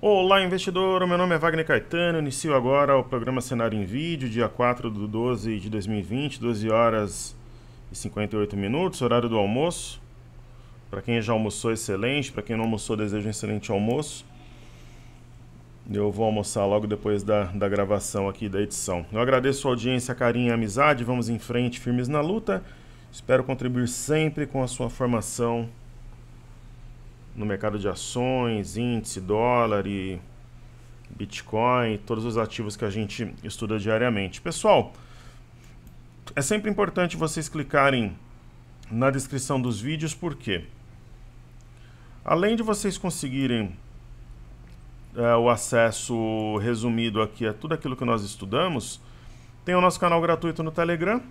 Olá, investidor! Meu nome é Wagner Caetano. Inicio agora o programa Cenário em Vídeo, dia 4/12 de 2020, 12 horas e 58 minutos, horário do almoço. Para quem já almoçou, excelente. Para quem não almoçou, desejo um excelente almoço. Eu vou almoçar logo depois da gravação aqui da edição. Eu agradeço a audiência, a carinho e a amizade. Vamos em frente, firmes na luta. Espero contribuir sempre com a sua formação no mercado de ações, índice, dólar e Bitcoin, todos os ativos que a gente estuda diariamente. Pessoal, é sempre importante vocês clicarem na descrição dos vídeos, porque além de vocês conseguirem o acesso resumido aqui a tudo aquilo que nós estudamos, tem o nosso canal gratuito no Telegram.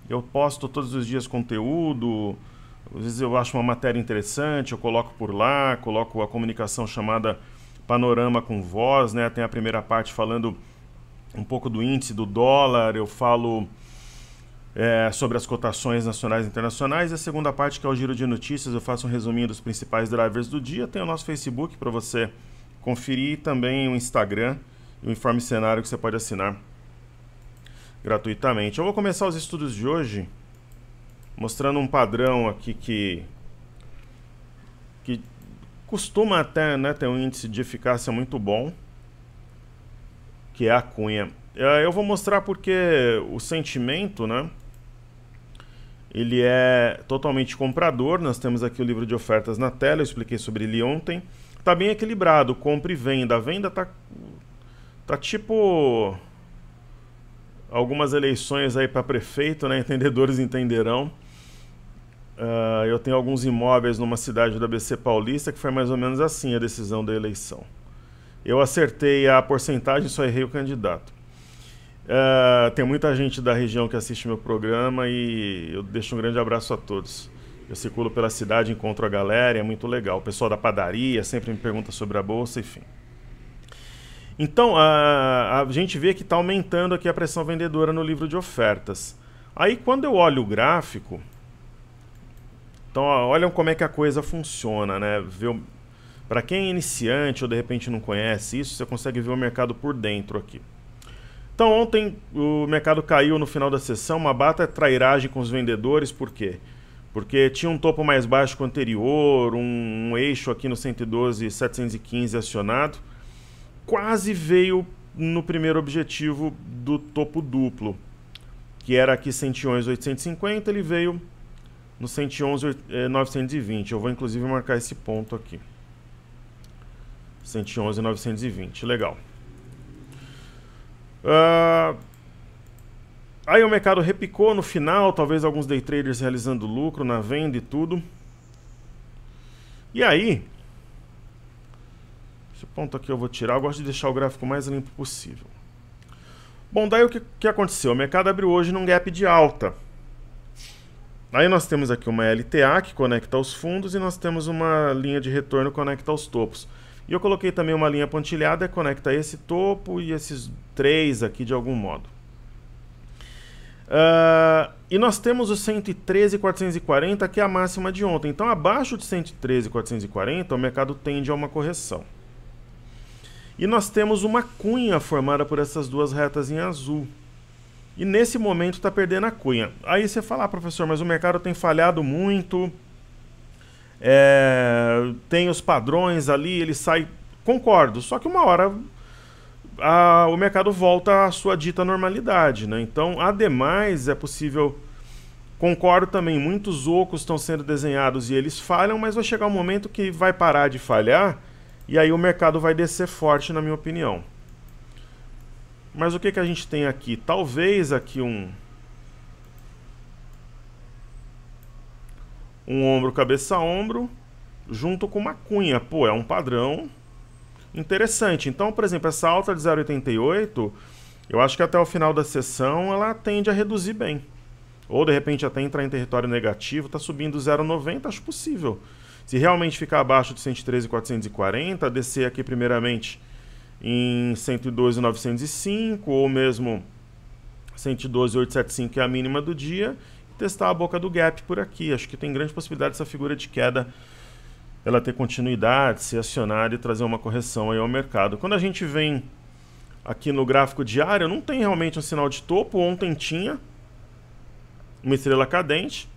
Eu posto todos os dias conteúdo. Às vezes eu acho uma matéria interessante, eu coloco por lá, coloco a comunicação chamada Panorama com Voz, né? Tem a primeira parte falando um pouco do índice, do dólar, eu falo sobre as cotações nacionais e internacionais, e a segunda parte, que é o giro de notícias, eu faço um resuminho dos principais drivers do dia. Tem o nosso Facebook para você conferir, e também o Instagram e o Informe Cenário, que você pode assinar gratuitamente. Eu vou começar os estudos de hoje mostrando um padrão aqui que costuma até, né, ter um índice de eficácia muito bom, que é a cunha. Eu vou mostrar porque o sentimento, né, ele é totalmente comprador. Nós temos aqui o livro de ofertas na tela, eu expliquei sobre ele ontem. Está bem equilibrado, compra e venda. A venda tá tipo algumas eleições aí para prefeito, né, entendedores entenderão. Eu tenho alguns imóveis numa cidade do ABC Paulista que foi mais ou menos assim a decisão da eleição. Eu acertei a porcentagem, só errei o candidato. Tem muita gente da região que assiste meu programa e eu deixo um grande abraço a todos. Eu circulo pela cidade, encontro a galera, é muito legal. O pessoal da padaria sempre me pergunta sobre a bolsa, enfim. Então, a gente vê que está aumentando aqui a pressão vendedora no livro de ofertas. Aí, quando eu olho o gráfico, então, olham como é que a coisa funciona, né? Para quem é iniciante ou de repente não conhece isso, você consegue ver o mercado por dentro aqui. Então, ontem o mercado caiu no final da sessão, uma bata trairagem com os vendedores. Por quê? Porque tinha um topo mais baixo que o anterior, um eixo aqui no 112,715 acionado. Quase veio no primeiro objetivo do topo duplo, que era aqui 111,850, ele veio no 111,920. Eu vou inclusive marcar esse ponto aqui. 111,920, legal. Aí o mercado repicou no final, talvez alguns day traders realizando lucro na venda e tudo. E aí, esse ponto aqui eu vou tirar, eu gosto de deixar o gráfico mais limpo possível. Bom, daí o que aconteceu? O mercado abriu hoje num gap de alta. Aí nós temos aqui uma LTA que conecta aos fundos e nós temos uma linha de retorno que conecta aos topos. E eu coloquei também uma linha pontilhada que conecta esse topo e esses três aqui de algum modo. E nós temos o 113,440, que é a máxima de ontem. Então, abaixo de 113,440, o mercado tende a uma correção. E nós temos uma cunha formada por essas duas retas em azul. E nesse momento está perdendo a cunha. Aí você fala, professor, mas o mercado tem falhado muito, tem os padrões ali, ele sai... Concordo, só que uma hora o mercado volta à sua dita normalidade, né? Então, ademais, é possível... Concordo também, muitos ocos estão sendo desenhados e eles falham, mas vai chegar um momento que vai parar de falhar e aí o mercado vai descer forte, na minha opinião. Mas o que a gente tem aqui? Talvez aqui um ombro, cabeça a ombro, junto com uma cunha. Pô, é um padrão interessante. Então, por exemplo, essa alta de 0,88, eu acho que até o final da sessão ela tende a reduzir bem. Ou, de repente, até entrar em território negativo, está subindo 0,90, acho possível. Se realmente ficar abaixo de 113,440, descer aqui primeiramente em 112,905 ou mesmo 112,875, que é a mínima do dia, testar a boca do gap por aqui. Acho que tem grande possibilidade dessa figura de queda ela ter continuidade, ser acionada e trazer uma correção aí ao mercado. Quando a gente vem aqui no gráfico diário, não tem realmente um sinal de topo. Ontem tinha uma estrela cadente.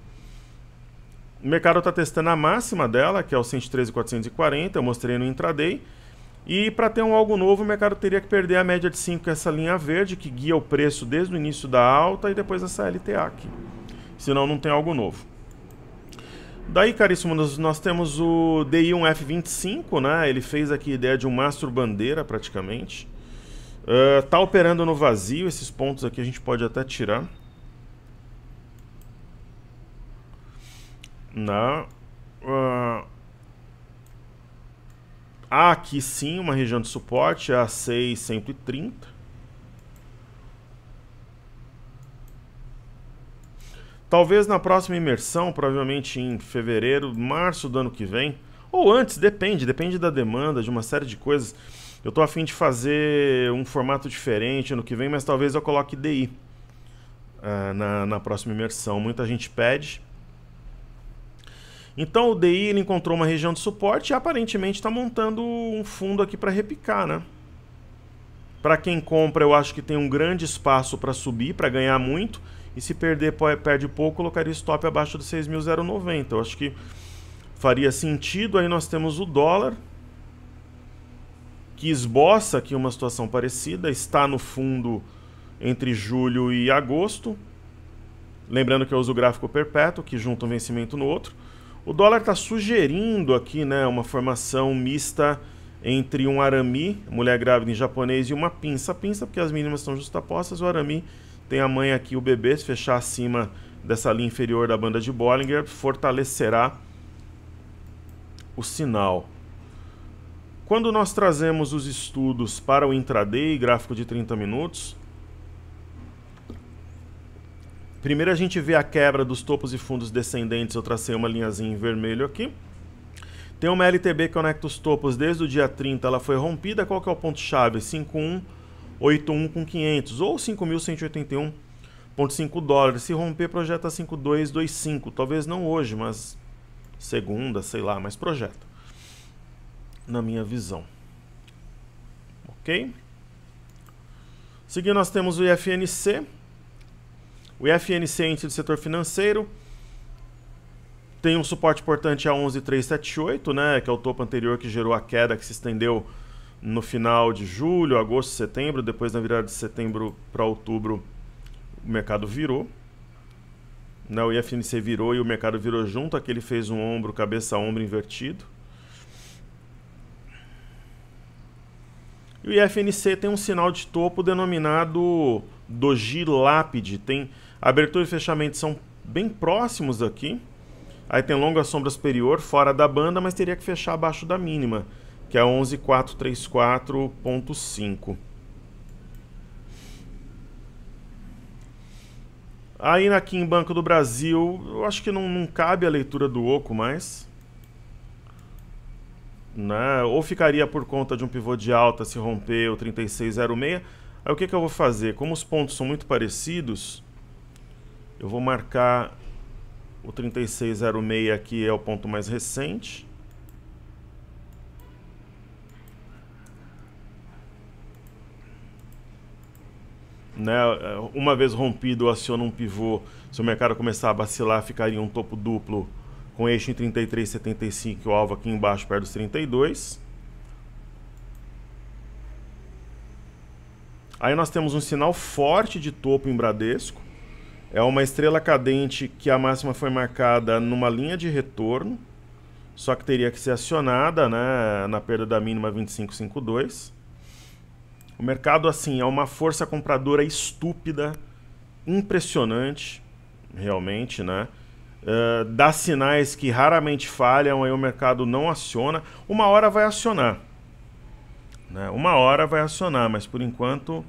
O mercado está testando a máxima dela, que é o 113.440, eu mostrei no intraday. E para ter algo novo, o mercado teria que perder a média de 5, que é essa linha verde, que guia o preço desde o início da alta e depois essa LTA aqui. Senão não tem algo novo. Daí, caríssimos, nós temos o DI1F25, né? Ele fez aqui a ideia de um mastro bandeira, praticamente. Tá operando no vazio, esses pontos aqui a gente pode até tirar. Há aqui sim uma região de suporte, a 6.130. Talvez na próxima imersão, provavelmente em fevereiro, março do ano que vem, ou antes, depende da demanda, de uma série de coisas. Eu estou a fim de fazer um formato diferente ano que vem, mas talvez eu coloque DI na próxima imersão. Muita gente pede. Então o DI ele encontrou uma região de suporte e aparentemente está montando um fundo aqui para repicar, né? Para quem compra, eu acho que tem um grande espaço para subir, para ganhar muito. E se perder, perde pouco, colocaria stop abaixo de 6.090. Eu acho que faria sentido. Aí nós temos o dólar, que esboça aqui uma situação parecida. Está no fundo entre julho e agosto. Lembrando que eu uso o gráfico perpétuo, que junta um vencimento no outro. O dólar está sugerindo aqui, né, uma formação mista entre um arame, mulher grávida em japonês, e uma pinça. Pinça porque as mínimas estão justapostas. O arame tem a mãe aqui, o bebê, se fechar acima dessa linha inferior da banda de Bollinger, fortalecerá o sinal. Quando nós trazemos os estudos para o intraday, gráfico de 30 minutos, primeiro a gente vê a quebra dos topos e fundos descendentes. Eu tracei uma linhazinha em vermelho aqui. Tem uma LTB que conecta os topos desde o dia 30, ela foi rompida. Qual que é o ponto-chave? 5.181 com 500 ou 5.181,5 dólares. Se romper, projeta 5.225. Talvez não hoje, mas segunda, sei lá, mas projeta. Na minha visão. Ok? Seguindo, nós temos o IFNC. O IFNC é índice do setor financeiro. Tem um suporte importante a 11.378, né, que é o topo anterior que gerou a queda que se estendeu no final de julho, agosto, setembro. Depois, na virada de setembro para outubro, o mercado virou. Né, o IFNC virou e o mercado virou junto. Aqui ele fez um ombro, cabeça a ombro invertido. E o IFNC tem um sinal de topo denominado Doji Lápide. Tem abertura e fechamento são bem próximos aqui. Aí tem longa sombra superior, fora da banda, mas teria que fechar abaixo da mínima, que é 11.434,5. Aí aqui em Banco do Brasil, eu acho que não cabe a leitura do oco mais. Né? Ou ficaria por conta de um pivô de alta se romper o 36,06. Aí o que eu vou fazer? Como os pontos são muito parecidos, eu vou marcar o 36,06 aqui, é o ponto mais recente. Né? Uma vez rompido, aciona um pivô. Se o mercado começar a vacilar, ficaria um topo duplo com eixo em 33,75 e o alvo aqui embaixo perto dos 32. Aí nós temos um sinal forte de topo em Bradesco. É uma estrela cadente que a máxima foi marcada numa linha de retorno, só que teria que ser acionada, né, na perda da mínima 25,52. O mercado, assim, é uma força compradora estúpida, impressionante, realmente, né? Dá sinais que raramente falham, aí o mercado não aciona. Uma hora vai acionar, né? Uma hora vai acionar, mas por enquanto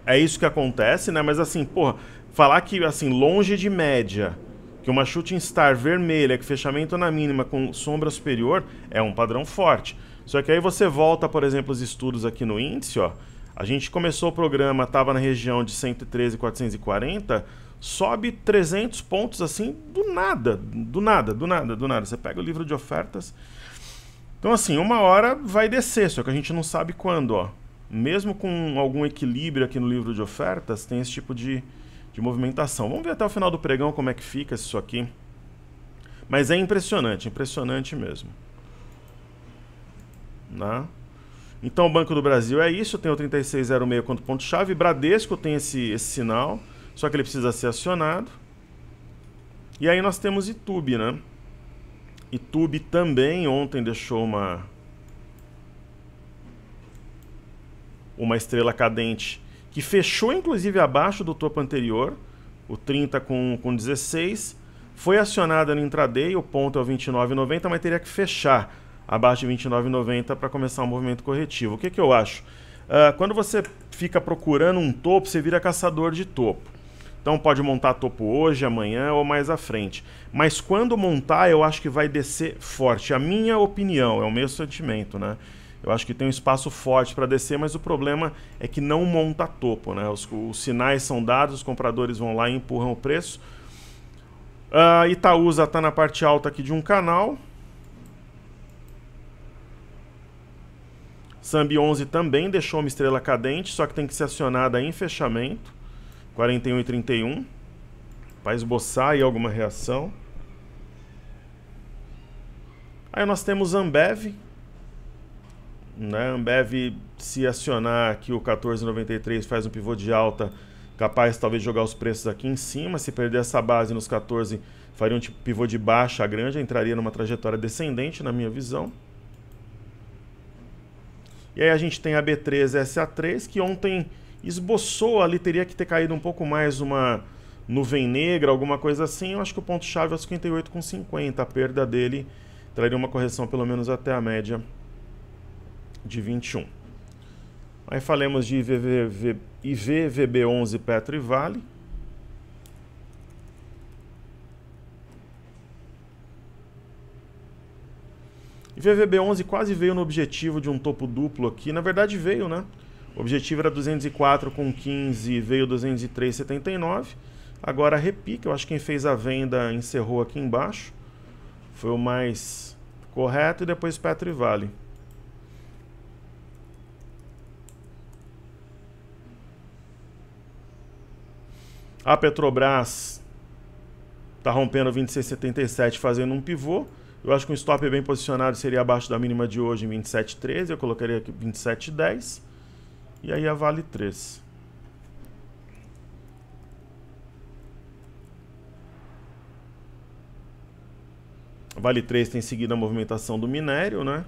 é isso que acontece, né? Mas assim, porra, falar que assim, longe de média, que uma shooting star vermelha, que fechamento na mínima com sombra superior, é um padrão forte. Só que aí você volta, por exemplo, os estudos aqui no índice, ó. A gente começou o programa, estava na região de 113,440, sobe 300 pontos assim, do nada. Você pega o livro de ofertas. Então assim, uma hora vai descer, só que a gente não sabe quando, ó. Mesmo com algum equilíbrio aqui no livro de ofertas, tem esse tipo de movimentação. Vamos ver até o final do pregão como é que fica isso aqui. Mas é impressionante, impressionante mesmo. Né? Então o Banco do Brasil é isso, tem o 3606 quanto ponto-chave. Bradesco tem esse sinal, só que ele precisa ser acionado. E aí nós temos Itube, né? Itube também ontem deixou uma estrela cadente que fechou inclusive abaixo do topo anterior, o 30 com 16, foi acionada no intraday, o ponto é o 29,90, mas teria que fechar abaixo de 29,90 para começar um movimento corretivo. O que eu acho? Quando você fica procurando um topo, você vira caçador de topo. Então pode montar topo hoje, amanhã ou mais à frente. Mas quando montar, eu acho que vai descer forte. A minha opinião, é o meu sentimento, né? Eu acho que tem um espaço forte para descer, mas o problema é que não monta topo, né? Os sinais são dados, os compradores vão lá e empurram o preço. Itaúsa está na parte alta aqui de um canal. Sambi 11 também deixou uma estrela cadente, só que tem que ser acionada em fechamento. 41,31 para esboçar aí alguma reação. Aí nós temos Ambev, né? Ambev, se acionar aqui o 14,93, faz um pivô de alta, capaz talvez de jogar os preços aqui em cima. Se perder essa base nos 14, faria um tipo pivô de baixa grande, entraria numa trajetória descendente na minha visão. E aí a gente tem a B3 SA3, que ontem esboçou ali, teria que ter caído um pouco mais uma nuvem negra, alguma coisa assim. Eu acho que o ponto-chave é 58,50. A perda dele traria uma correção pelo menos até a média de 21. Aí falamos de IVVB11, Petro e Vale. IVVB11 quase veio no objetivo de um topo duplo aqui. Na verdade veio, né? O objetivo era 204,15, veio 203,79. Agora repica, eu acho que quem fez a venda encerrou aqui embaixo. Foi o mais correto, e depois Petro e Vale. A Petrobras está rompendo 26,77, fazendo um pivô. Eu acho que um stop bem posicionado seria abaixo da mínima de hoje em 27,13. Eu colocaria aqui 27,10. E aí a Vale 3. A Vale 3 tem seguido a movimentação do minério, né?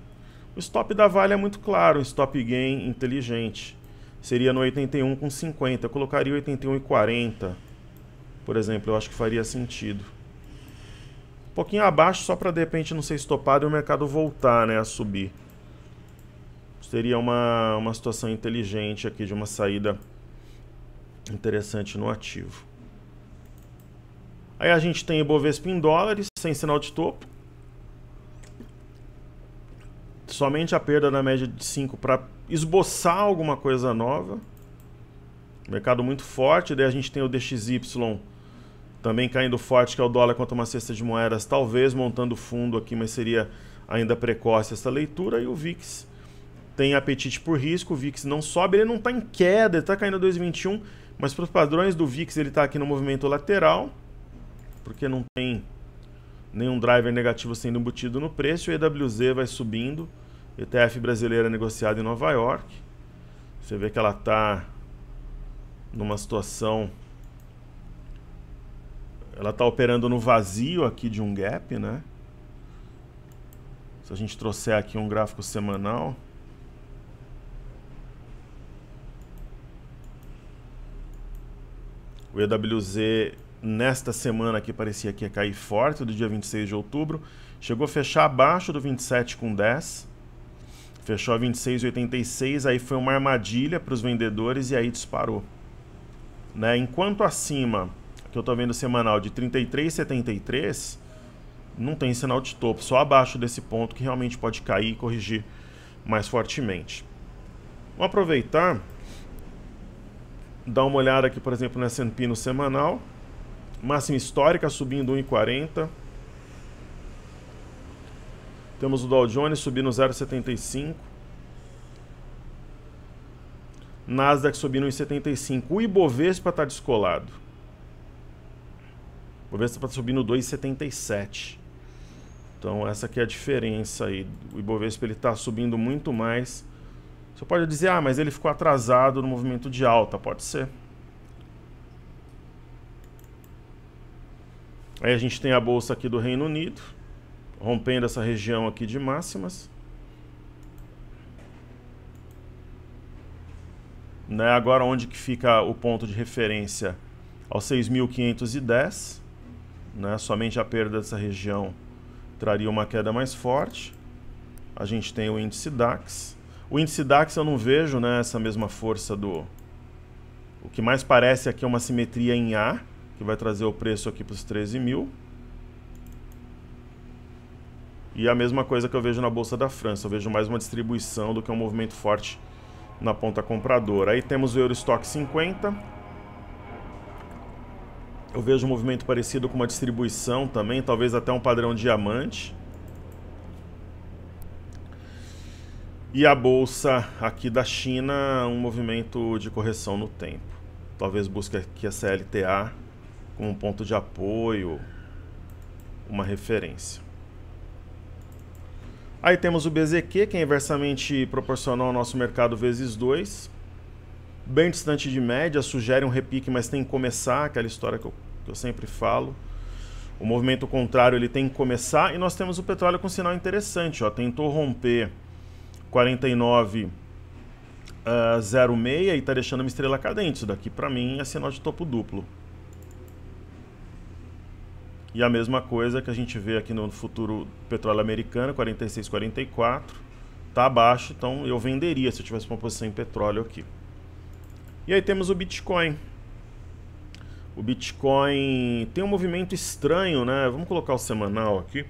O stop da Vale é muito claro, um stop gain inteligente. Seria no 81,50. Eu colocaria 81,40. Por exemplo, eu acho que faria sentido. Um pouquinho abaixo, só para de repente não ser estopado e o mercado voltar, né, a subir. Seria uma situação inteligente aqui, de uma saída interessante no ativo. Aí a gente tem Ibovespa em dólares, sem sinal de topo. Somente a perda na média de 5 para esboçar alguma coisa nova. Mercado muito forte. Daí a gente tem o DXY também caindo forte, que é o dólar contra uma cesta de moedas, talvez montando fundo aqui, mas seria ainda precoce essa leitura. E o VIX tem apetite por risco. O VIX não sobe, ele não está em queda, ele está caindo a 2,21, mas para os padrões do VIX ele está aqui no movimento lateral, porque não tem nenhum driver negativo sendo embutido no preço. O EWZ vai subindo, ETF brasileira negociada em Nova York. Você vê que ela está numa situação... Ela está operando no vazio aqui de um gap, né? Se a gente trouxer aqui um gráfico semanal... O EWZ nesta semana aqui parecia que ia cair forte, do dia 26 de outubro. Chegou a fechar abaixo do 27,10. Fechou a 26,86, aí foi uma armadilha para os vendedores e aí disparou. Né? Enquanto acima, que eu estou vendo semanal, de 33,73, não tem sinal de topo. Só abaixo desse ponto que realmente pode cair e corrigir mais fortemente. Vamos aproveitar... Dá uma olhada aqui, por exemplo, no S&P no semanal. Máxima histórica subindo 1,40. Temos o Dow Jones subindo 0,75. Nasdaq subindo 1,75. O Ibovespa está descolado. O Ibovespa está subindo 2,77. Então essa aqui é a diferença aí. O Ibovespa está subindo muito mais. Você pode dizer, ah, mas ele ficou atrasado no movimento de alta. Pode ser. Aí a gente tem a bolsa aqui do Reino Unido, rompendo essa região aqui de máximas. Né, agora onde que fica o ponto de referência? Aos 6.510. Né, somente a perda dessa região traria uma queda mais forte. A gente tem o índice DAX. O índice DAX eu não vejo, né, essa mesma força do... O que mais parece aqui é uma simetria em A, que vai trazer o preço aqui para os 13 mil. E a mesma coisa que eu vejo na Bolsa da França. Eu vejo mais uma distribuição do que um movimento forte na ponta compradora. Aí temos o Eurostock 50. Eu vejo um movimento parecido com uma distribuição também, talvez até um padrão diamante. E a bolsa aqui da China, um movimento de correção no tempo. Talvez busque aqui a CLTA como um ponto de apoio, uma referência. Aí temos o BZQ, que é inversamente proporcional ao nosso mercado vezes 2. Bem distante de média, sugere um repique, mas tem que começar, aquela história que eu sempre falo. O movimento contrário ele tem que começar, e nós temos o petróleo com sinal interessante. Ó, tentou romper 49,06 e está deixando uma estrela cadente. Isso daqui para mim é sinal de topo duplo. E a mesma coisa que a gente vê aqui no futuro petróleo americano, 46,44. Está abaixo, então eu venderia se eu tivesse uma posição em petróleo aqui. E aí temos o Bitcoin. O Bitcoin tem um movimento estranho, né? Vamos colocar o semanal aqui.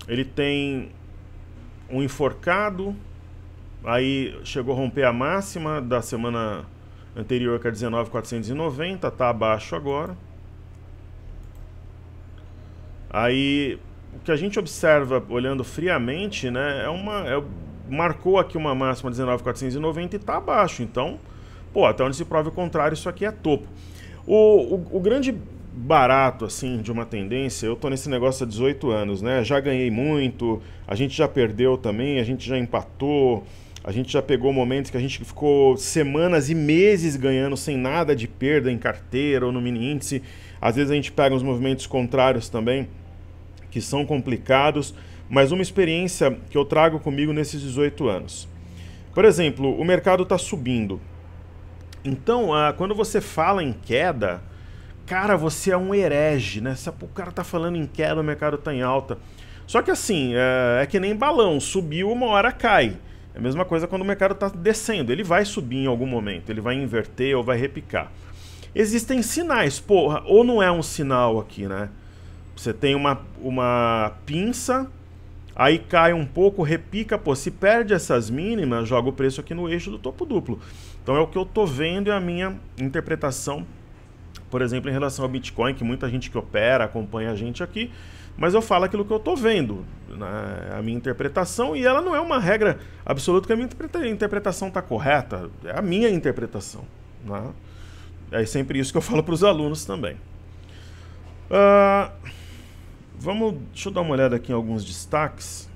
Ele tem um enforcado, aí chegou a romper a máxima da semana anterior, que é 19.490, está abaixo agora. Aí o que a gente observa olhando friamente, né, marcou aqui uma máxima 19.490 e está abaixo. Então, pô, até onde se prove o contrário, isso aqui é topo. O grande barato, assim, de uma tendência, eu tô nesse negócio há 18 anos, né? Já ganhei muito, a gente já perdeu também, a gente já empatou, a gente já pegou momentos que a gente ficou semanas e meses ganhando sem nada de perda em carteira ou no mini índice. Às vezes a gente pega uns movimentos contrários também, que são complicados, mas uma experiência que eu trago comigo nesses 18 anos. Por exemplo, o mercado está subindo. Então, quando você fala em queda, cara, você é um herege, né? O cara tá falando em queda, o mercado tá em alta. Só que assim, é que nem balão, subiu, uma hora cai. É a mesma coisa quando o mercado tá descendo, ele vai subir em algum momento, ele vai inverter ou vai repicar. Existem sinais, porra, ou não é um sinal aqui, né? Você tem uma pinça, aí cai um pouco, repica, pô, se perde essas mínimas, joga o preço aqui no eixo do topo duplo. Então é o que eu tô vendo e a minha interpretação, por exemplo, em relação ao Bitcoin, que muita gente que opera, acompanha a gente aqui, mas eu falo aquilo que eu tô vendo, né? A minha interpretação, e ela não é uma regra absoluta que a minha interpretação tá correta, é a minha interpretação, né? É sempre isso que eu falo para os alunos também. Deixa eu dar uma olhada aqui em alguns destaques.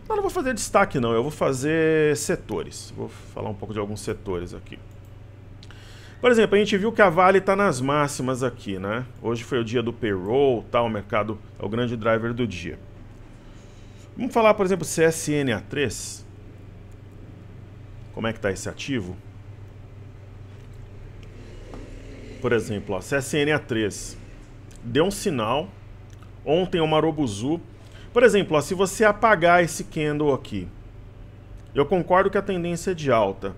Não vou fazer destaque não, eu vou fazer setores. Vou falar um pouco de alguns setores aqui. Por exemplo, a gente viu que a Vale está nas máximas aqui, né? Hoje foi o dia do payroll, tá? O mercado é o grande driver do dia. Vamos falar, por exemplo, CSNA3. Como é que está esse ativo? Por exemplo, ó, CSNA3 deu um sinal. Ontem o Marobuzu. Por exemplo, ó, se você apagar esse candle aqui, eu concordo que a tendência é de alta.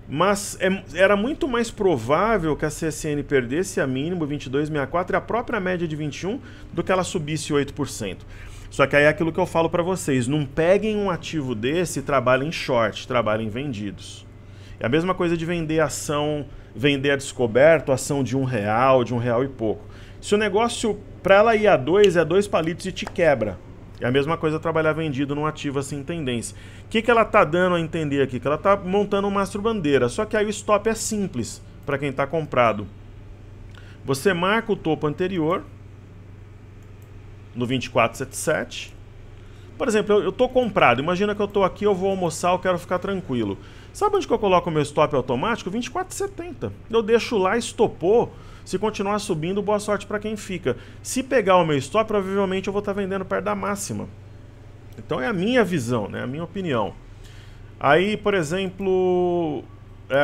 Mas era muito mais provável que a CSN perdesse a mínimo 22,64 e a própria média de 21 do que ela subisse 8%. Só que aí é aquilo que eu falo para vocês, não peguem um ativo desse e trabalhem em short, trabalhem em vendidos. É a mesma coisa de vender ação, vender a descoberto, ação de R$1, de R$1 e pouco. Se o negócio, para ela ir a 2, é 2 palitos e te quebra. É a mesma coisa trabalhar vendido num ativo assim tendência. O que ela está dando a entender aqui? Que ela está montando um mastro-bandeira, só que aí o stop é simples para quem está comprado. Você marca o topo anterior no 24,77. Por exemplo, eu estou comprado. Imagina que eu estou aqui, eu vou almoçar, eu quero ficar tranquilo. Sabe onde que eu coloco o meu stop automático? 24,70. Eu deixo lá, estopou. Se continuar subindo, boa sorte para quem fica. Se pegar o meu stop, provavelmente eu vou estar vendendo perto da máxima. Então é a minha visão, né? A minha opinião. Aí, por exemplo,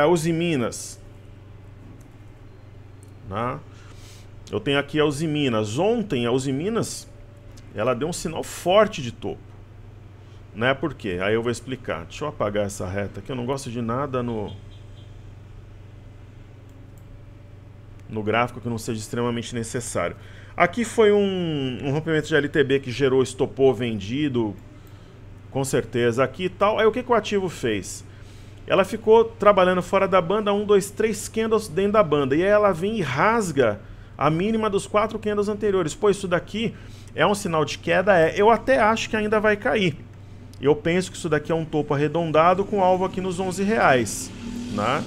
Uzi Minas. Né? Eu tenho aqui a Uzi Minas. Ontem a Uzi Minas, ela deu um sinal forte de topo. Né? Por quê? Aí eu vou explicar. Deixa eu apagar essa reta aqui. Eu não gosto de nada no gráfico que não seja extremamente necessário. Aqui foi um rompimento de LTB que gerou estopou vendido, com certeza, aqui e tal. Aí o que o ativo fez? Ela ficou trabalhando fora da banda, 1, 2, 3 candles dentro da banda. E aí ela vem e rasga a mínima dos 4 candles anteriores. Pô, isso daqui é um sinal de queda? Eu até acho que ainda vai cair. Eu penso que isso daqui é um topo arredondado com alvo aqui nos R$11, né?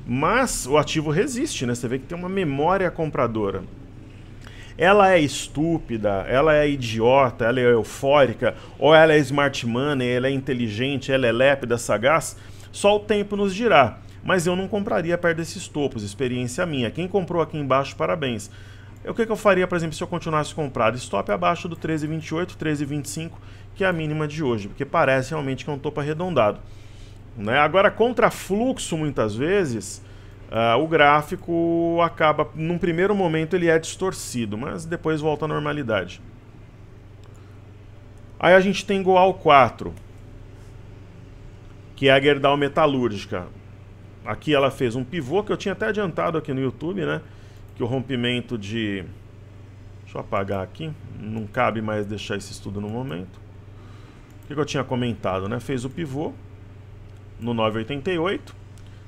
Mas o ativo resiste, né? Você vê que tem uma memória compradora. Ela é estúpida, ela é idiota, ela é eufórica, ou ela é smart money, ela é inteligente, ela é lépida, sagaz? Só o tempo nos dirá. Mas eu não compraria perto desses topos, experiência minha. Quem comprou aqui embaixo, parabéns. O que eu faria, por exemplo, se eu continuasse comprado? Stop abaixo do 13,28, 13,25, que é a mínima de hoje, porque parece realmente que é um topo arredondado. Né? Agora, contra fluxo, muitas vezes, o gráfico acaba, num primeiro momento, ele é distorcido, mas depois volta à normalidade. Aí a gente tem Goal 4, que é a Gerdau Metalúrgica. Aqui ela fez um pivô, que eu tinha até adiantado aqui no YouTube, né? Que o rompimento de... Deixa eu apagar aqui, não cabe mais deixar esse estudo no momento. O que eu tinha comentado, né? Fez o pivô no 9,88.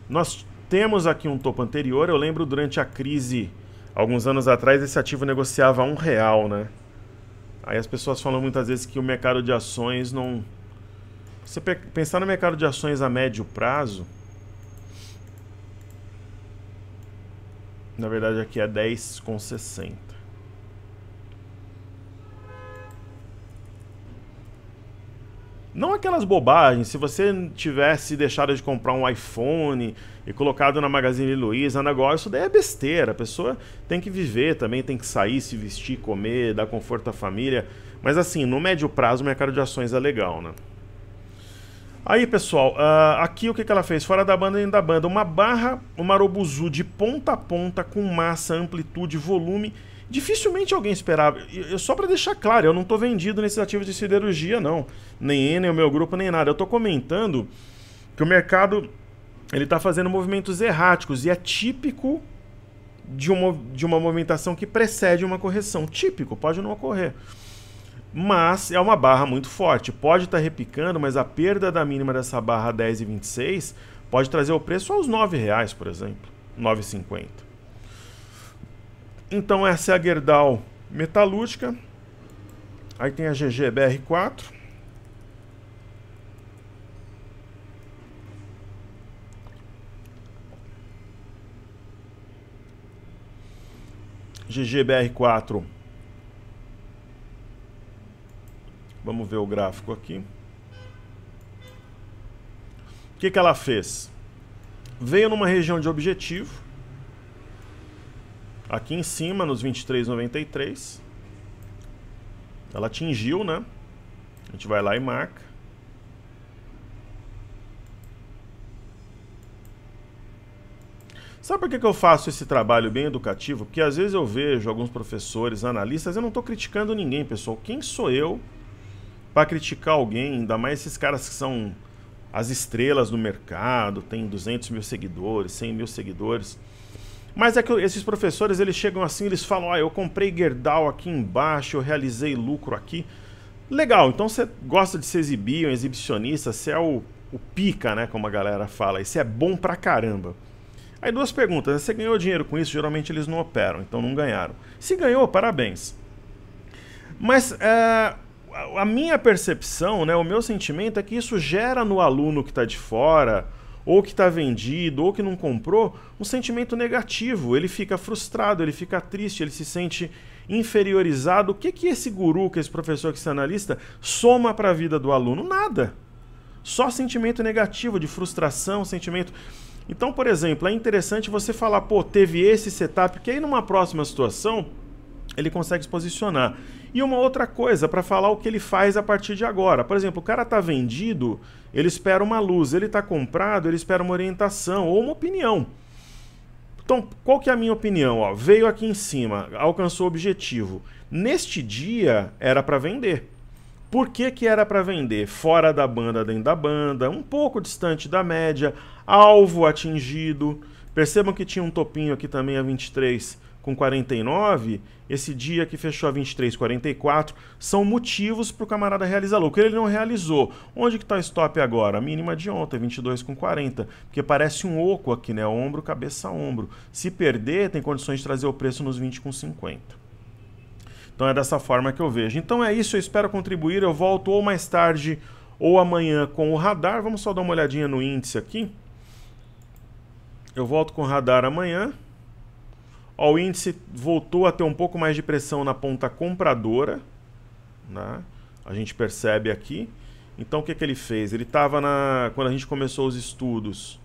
Nós temos aqui um topo anterior. Eu lembro durante a crise, alguns anos atrás, esse ativo negociava R$1, né? Aí as pessoas falam muitas vezes que o mercado de ações não... Se você pensar no mercado de ações a médio prazo, na verdade aqui é 10,60. Não aquelas bobagens, se você tivesse deixado de comprar um iPhone e colocado na Magazine Luiza, negócio, isso daí é besteira. A pessoa tem que viver também, tem que sair, se vestir, comer, dar conforto à família. Mas assim, no médio prazo o mercado de ações é legal, né? Aí, pessoal, aqui o que ela fez? Fora da banda e dentro da banda. Uma barra, uma Marubozu de ponta a ponta, com massa, amplitude, volume. Dificilmente alguém esperava. Só para deixar claro, eu não estou vendido nesses ativos de siderurgia, não. Nem o meu grupo, nem nada. Eu estou comentando que o mercado ele está fazendo movimentos erráticos e é típico de uma movimentação que precede uma correção. Típico, pode não ocorrer. Mas é uma barra muito forte. Pode estar repicando, mas a perda da mínima dessa barra 10,26 pode trazer o preço aos R$9, por exemplo. 9,50. Então essa é a Gerdau Metalúrgica. Aí tem a GGBR4. GGBR4. Vamos ver o gráfico aqui. O que ela fez? Veio numa região de objetivo. Aqui em cima, nos 23,93. Ela atingiu, né? A gente vai lá e marca. Sabe por que eu faço esse trabalho bem educativo? Porque às vezes eu vejo alguns professores, analistas, eu não estou criticando ninguém, pessoal. Quem sou eu para criticar alguém? Ainda mais esses caras que são as estrelas do mercado, tem 200 mil seguidores, 100 mil seguidores. Mas é que esses professores, eles chegam assim, eles falam, eu comprei Gerdau aqui embaixo, eu realizei lucro aqui. Legal, então você gosta de se exibir, um exibicionista, você é o o pica, né, como a galera fala. Esse é bom pra caramba. Aí duas perguntas. Você ganhou dinheiro com isso? Geralmente eles não operam, então não ganharam. Se ganhou, parabéns. Mas a minha percepção, né, o meu sentimento é que isso gera no aluno que está de fora, ou que está vendido, ou que não comprou, um sentimento negativo. Ele fica frustrado, ele fica triste, ele se sente inferiorizado. O que esse guru, que esse professor, que esse analista, soma para a vida do aluno? Nada. Só sentimento negativo, de frustração, sentimento... Então, por exemplo, é interessante você falar, pô, teve esse setup, que aí numa próxima situação ele consegue se posicionar. E uma outra coisa, para falar o que ele faz a partir de agora. Por exemplo, o cara está vendido, ele espera uma luz. Ele está comprado, ele espera uma orientação ou uma opinião. Então, qual que é a minha opinião? Ó, veio aqui em cima, alcançou o objetivo. Neste dia, era para vender. Por que era para vender? Fora da banda, dentro da banda, um pouco distante da média, alvo atingido. Percebam que tinha um topinho aqui também a 23 com 49. Esse dia que fechou a 23,44 são motivos para o camarada realizar lucro. Ele não realizou. Onde que está o stop agora? A mínima de ontem, 22,40. Porque parece um oco aqui, né? Ombro, cabeça, ombro. Se perder, tem condições de trazer o preço nos 20,50. Então é dessa forma que eu vejo. Então é isso, eu espero contribuir. Eu volto ou mais tarde ou amanhã com o radar. Vamos só dar uma olhadinha no índice aqui. Eu volto com o radar amanhã. Ó, o índice voltou a ter um pouco mais de pressão na ponta compradora, né? A gente percebe aqui. Então o que ele fez? Ele estava quando a gente começou os estudos,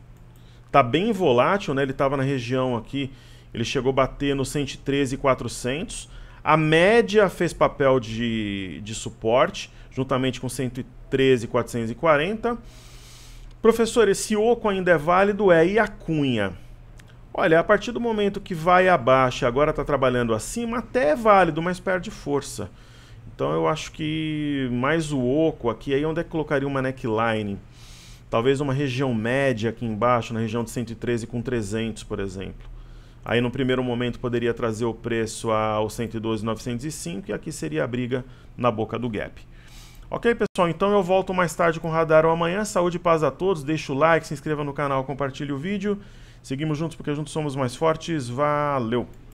tá bem volátil, né? Ele estava na região aqui, ele chegou a bater no 113,400. A média fez papel de suporte, juntamente com 113,440. Professor, esse oco ainda é válido? E a cunha? Olha, a partir do momento que vai abaixo e agora está trabalhando acima, até é válido, mas perde força. Então eu acho que mais o oco aqui, aí onde é que colocaria uma neckline? Talvez uma região média aqui embaixo, na região de 113,300, por exemplo. Aí no primeiro momento poderia trazer o preço ao 112,905 e aqui seria a briga na boca do gap. Ok, pessoal? Então eu volto mais tarde com o radar ou amanhã. Saúde e paz a todos. Deixa o like, se inscreva no canal, compartilhe o vídeo. Seguimos juntos porque juntos somos mais fortes. Valeu!